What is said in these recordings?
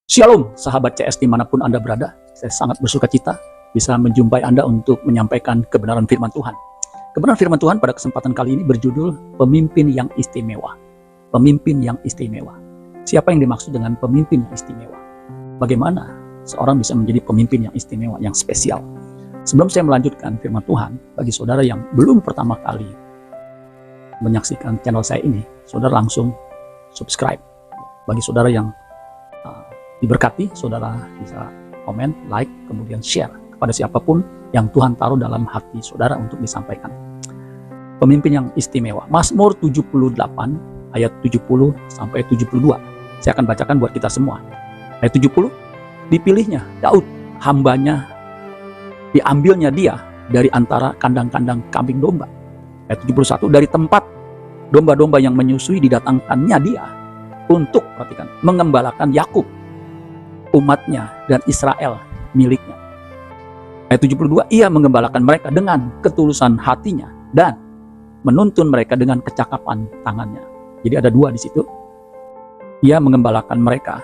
Shalom, sahabat CS dimanapun Anda berada. Saya sangat bersuka cita bisa menjumpai Anda untuk menyampaikan kebenaran firman Tuhan. Kebenaran firman Tuhan pada kesempatan kali ini berjudul Pemimpin yang Istimewa. Pemimpin yang istimewa. Siapa yang dimaksud dengan pemimpin yang istimewa? Bagaimana seorang bisa menjadi pemimpin yang istimewa, yang spesial? Sebelum saya melanjutkan firman Tuhan, bagi saudara yang belum pertama kali menyaksikan channel saya ini, saudara langsung subscribe. Bagi saudara yang diberkati, saudara bisa komen, like, kemudian share kepada siapapun yang Tuhan taruh dalam hati saudara untuk disampaikan. Pemimpin yang istimewa. Mazmur 78 ayat 70 sampai 72. Saya akan bacakan buat kita semua. Ayat 70, dipilihnya Daud, hambanya, diambilnya dia dari antara kandang-kandang kambing domba. Ayat 71, dari tempat domba-domba yang menyusui didatangkannya dia untuk, perhatikan, mengembalakan Yakub, umatnya, dan Israel miliknya. Ayat 72, ia mengembalakan mereka dengan ketulusan hatinya dan menuntun mereka dengan kecakapan tangannya. Jadi ada dua di situ. Ia mengembalakan mereka,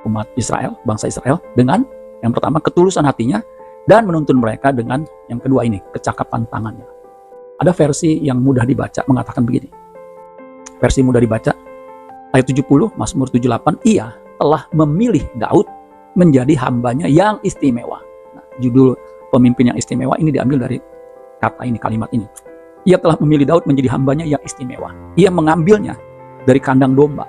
umat Israel, bangsa Israel, dengan yang pertama ketulusan hatinya dan menuntun mereka dengan yang kedua ini, kecakapan tangannya. Ada versi yang mudah dibaca mengatakan begini. Versi mudah dibaca ayat 70, Mazmur 78, ia telah memilih Daud menjadi hambanya yang istimewa. Nah, judul pemimpin yang istimewa ini diambil dari kata ini, kalimat ini. Ia telah memilih Daud menjadi hambanya yang istimewa. Ia mengambilnya dari kandang domba.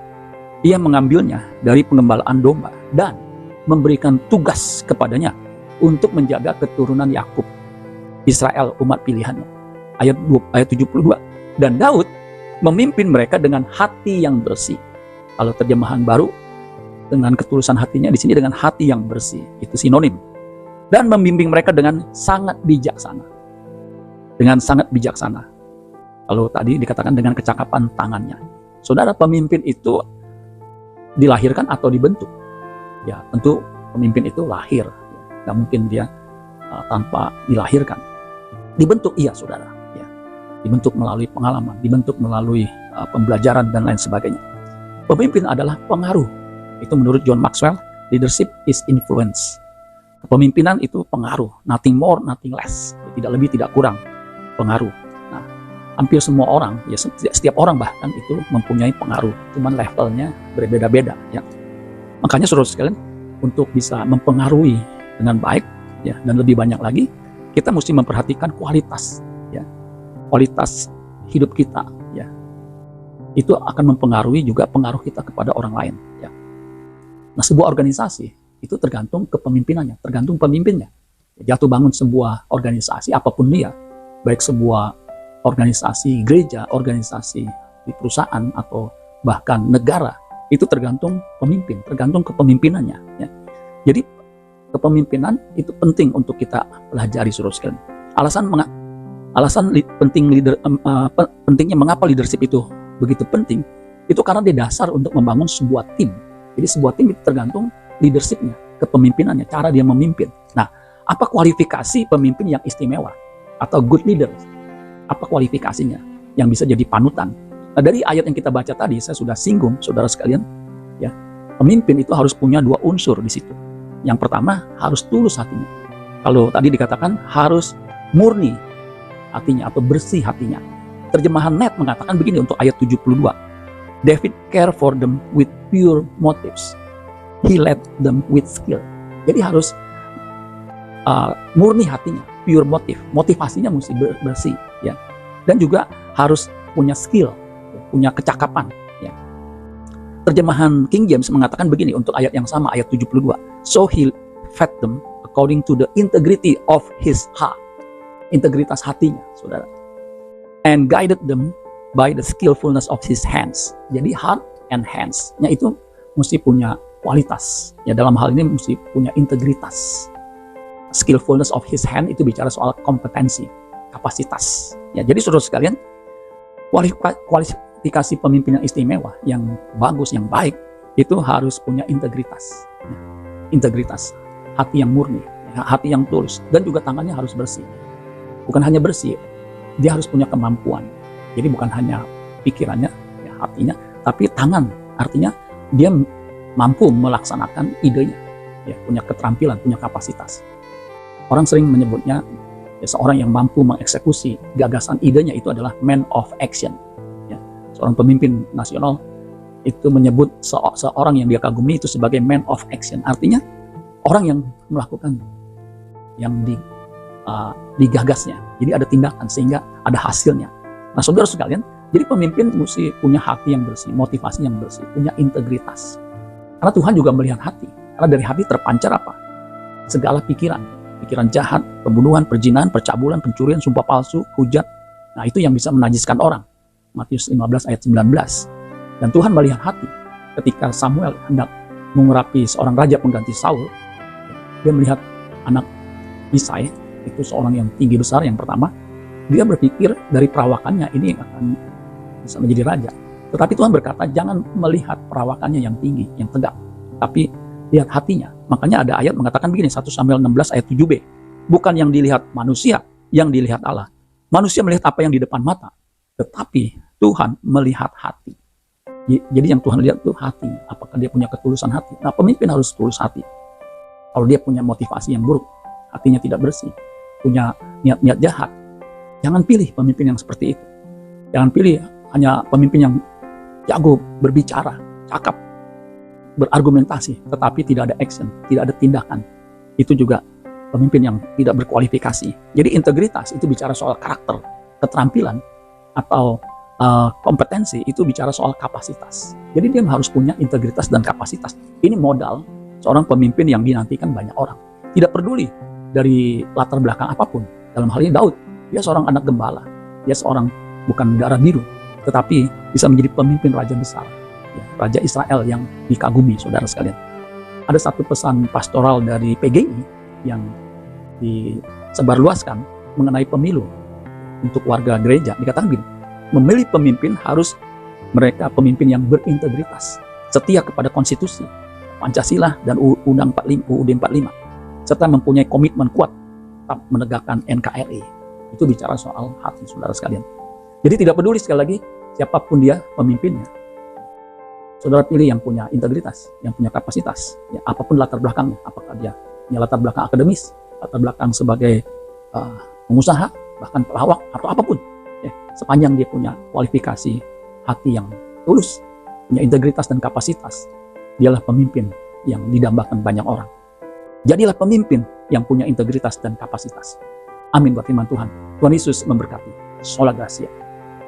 Ia mengambilnya dari pengembalaan domba dan memberikan tugas kepadanya untuk menjaga keturunan Yakub, Israel, umat pilihannya. Ayat 72. Dan Daud memimpin mereka dengan hati yang bersih. Kalau terjemahan baru, dengan ketulusan hatinya, di sini dengan hati yang bersih, itu sinonim. Dan membimbing mereka dengan sangat bijaksana. Dengan sangat bijaksana. Kalau tadi dikatakan dengan kecakapan tangannya. Saudara, pemimpin itu dilahirkan atau dibentuk? Ya, tentu pemimpin itu lahir. Nggak mungkin dia tanpa dilahirkan. Dibentuk, iya saudara. Ya. Dibentuk melalui pengalaman, dibentuk melalui pembelajaran dan lain sebagainya. Pemimpin adalah pengaruh. Itu menurut John Maxwell, leadership is influence. Kepemimpinan itu pengaruh, nothing more, nothing less. Tidak lebih, tidak kurang, pengaruh. Nah, hampir semua orang, ya setiap orang bahkan itu mempunyai pengaruh, cuman levelnya berbeda-beda. Ya. Makanya saudara sekalian, untuk bisa mempengaruhi dengan baik, ya, dan lebih banyak lagi, kita mesti memperhatikan kualitas, ya, kualitas hidup kita, ya. Itu akan mempengaruhi juga pengaruh kita kepada orang lain. Ya. Nah, sebuah organisasi itu tergantung kepemimpinannya, tergantung pemimpinnya. Jatuh bangun sebuah organisasi, apapun dia, baik sebuah organisasi gereja, organisasi di perusahaan, atau bahkan negara, itu tergantung pemimpin, tergantung kepemimpinannya. Ya. Jadi, kepemimpinan itu penting untuk kita pelajari, saudara sekalian. Pentingnya mengapa leadership itu begitu penting, itu karena dia dasar untuk membangun sebuah tim. Jadi sebuah tim itu tergantung leadershipnya, kepemimpinannya, cara dia memimpin. Nah, apa kualifikasi pemimpin yang istimewa atau good leader? Apa kualifikasinya yang bisa jadi panutan? Nah, dari ayat yang kita baca tadi, saya sudah singgung, saudara sekalian, ya, pemimpin itu harus punya dua unsur di situ. Yang pertama, harus tulus hatinya. Kalau tadi dikatakan harus murni hatinya atau bersih hatinya. Terjemahan Net mengatakan begini untuk ayat 72. David care for them with pure motives. He led them with skill. Jadi harus murni hatinya, pure motive. Motivasinya mesti bersih, ya. Dan juga harus punya skill, punya kecakapan, ya. Terjemahan King James mengatakan begini untuk ayat yang sama, ayat 72. So he fed them according to the integrity of his heart. Integritas hatinya, saudara. And guided them by the skillfulness of his hands. Jadi heart and hands-nya itu mesti punya kualitas. Ya, dalam hal ini mesti punya integritas. Skillfulness of his hand itu bicara soal kompetensi, kapasitas. Ya, jadi saudara sekalian, kualifikasi pemimpin yang istimewa, yang bagus, yang baik, itu harus punya integritas. Ya, integritas, hati yang murni, ya, hati yang tulus, dan juga tangannya harus bersih. Bukan hanya bersih, dia harus punya kemampuan. Jadi bukan hanya pikirannya, ya, hatinya, tapi tangan. Artinya dia mampu melaksanakan idenya, ya, punya keterampilan, punya kapasitas. Orang sering menyebutnya ya, seorang yang mampu mengeksekusi gagasan idenya itu adalah man of action. Ya, seorang pemimpin nasional itu menyebut seorang yang dia kagumi itu sebagai man of action. Artinya orang yang melakukan yang digagasnya. Jadi ada tindakan sehingga ada hasilnya. Nah, saudara sekalian, jadi pemimpin mesti punya hati yang bersih, motivasi yang bersih, punya integritas. Karena Tuhan juga melihat hati. Karena dari hati terpancar apa? Segala pikiran jahat, pembunuhan, perzinahan, percabulan, pencurian, sumpah palsu, hujat. Nah, itu yang bisa menajiskan orang. Matius 15 ayat 19. Dan Tuhan melihat hati. Ketika Samuel hendak mengurapi seorang raja pengganti Saul, dia melihat anak Isai, itu seorang yang tinggi besar yang pertama. Dia berpikir dari perawakannya ini akan bisa menjadi raja. Tetapi Tuhan berkata, jangan melihat perawakannya yang tinggi, yang tegap, tapi lihat hatinya. Makanya ada ayat mengatakan begini, 1 Samuel 16 ayat 7b. Bukan yang dilihat manusia, yang dilihat Allah. Manusia melihat apa yang di depan mata, tetapi Tuhan melihat hati. Jadi yang Tuhan lihat itu hati. Apakah dia punya ketulusan hati? Nah, pemimpin harus tulus hati. Kalau dia punya motivasi yang buruk, hatinya tidak bersih, punya niat-niat jahat, jangan pilih pemimpin yang seperti itu. Jangan pilih hanya pemimpin yang jago berbicara, cakap, berargumentasi, tetapi tidak ada action, tidak ada tindakan. Itu juga pemimpin yang tidak berkualifikasi. Jadi integritas itu bicara soal karakter, keterampilan, atau kompetensi itu bicara soal kapasitas. Jadi dia harus punya integritas dan kapasitas. Ini modal seorang pemimpin yang dinantikan banyak orang. Tidak peduli dari latar belakang apapun. Dalam hal ini Daud, dia seorang anak gembala. Dia seorang bukan darah biru, tetapi bisa menjadi pemimpin raja besar. Ya, Raja Israel yang dikagumi, saudara sekalian. Ada satu pesan pastoral dari PGI yang disebarluaskan mengenai pemilu untuk warga gereja. Dikatakan begini, memilih pemimpin harus mereka pemimpin yang berintegritas, setia kepada konstitusi, Pancasila dan UUD 45, serta mempunyai komitmen kuat tetap menegakkan NKRI. Itu bicara soal hati, saudara sekalian. Jadi tidak peduli sekali lagi siapapun dia pemimpinnya. Saudara pilih yang punya integritas, yang punya kapasitas, ya, apapun latar belakangnya, apakah dia punya latar belakang akademis, latar belakang sebagai pengusaha, bahkan pelawak atau apapun. Sepanjang dia punya kualifikasi hati yang tulus, punya integritas dan kapasitas, dialah pemimpin yang didambakan banyak orang. Jadilah pemimpin yang punya integritas dan kapasitas. Amin buat firman Tuhan. Tuhan Yesus memberkati. Sola Gracia.